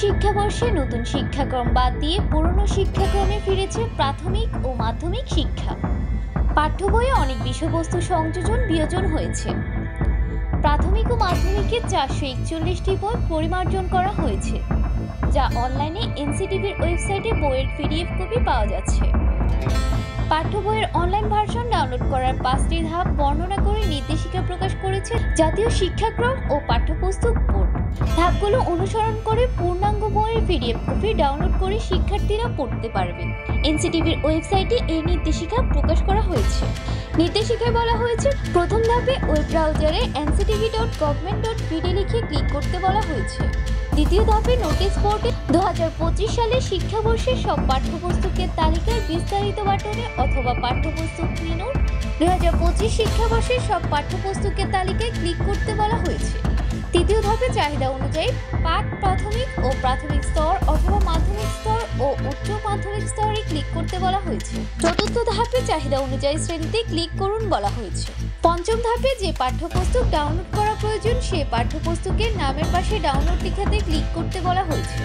শিক্ষাবর্ষে নতুন শিক্ষাক্রম বাদ দিয়ে পুরনো শিক্ষাক্রমে ফিরেছে প্রাথমিক ও মাধ্যমিক শিক্ষা। পাঠ্য বইয়ে অনেক বিষয়বস্তু সংযোজন বিয়োজন হয়েছে। প্রাথমিক ও মাধ্যমিকে 441টি বই পরিমার্জন করা হয়েছে, যা অনলাইনে এনসিটিভির ওয়েবসাইটে বইয়ের পিডিএফ কপি পাওয়া যাচ্ছে। পাঠ্য বইয়ের অনলাইন ভার্সন ডাউনলোড করার 5টি ধাপ বর্ণনা করে নির্দেশিকা প্রকাশ করেছে জাতীয় শিক্ষাক্রম ও পাঠ্যপুস্তক বোর্ড। ধাপগুলো অনুসরণ করে পূর্ণাঙ্গ বইয়ের পিডিএফ কপি ডাউনলোড করে শিক্ষার্থীরা পড়তে পারবে। এনসিটিভির ওয়েবসাইটে এই নির্দেশিকা প্রকাশ করা হয়েছে। নির্দেশিকায় বলা হয়েছে, প্রথম ধাপে ওয়েব ব্রাউজারে nctv.government.pd লিখে ক্লিক করতে বলা হয়েছে। দ্বিতীয় ধাপে নোটিশ বোর্ডে 2025 সালে শিক্ষাবর্ষের সব পাঠ্যপুস্তকের তালিকার বিস্তারিত বাটনে অথবা পাঠ্যপুস্তক মেনুর 2025 শিক্ষাবর্ষের সব পাঠ্যপুস্তকের তালিকায় ক্লিক করতে বলা হয়েছে। তৃতীয় ধাপে চাহিদা অনুযায়ী পাঠ প্রাথমিক ও প্রাথমিক স্তর অথবা মাধ্যমিক স্তর ও উচ্চ মাধ্যমিক স্তরে ক্লিক করতে বলা হয়েছে। চতুর্থ ধাপে চাহিদা অনুযায়ী শ্রেণীতে ক্লিক করুন বলা হয়েছে। পঞ্চম ধাপে যে পাঠ্যপুস্তক ডাউনলোড করা প্রয়োজন সে পাঠ্যপুস্তকের নামের পাশে ডাউনলোড লেখাতে ক্লিক করতে বলা হয়েছে।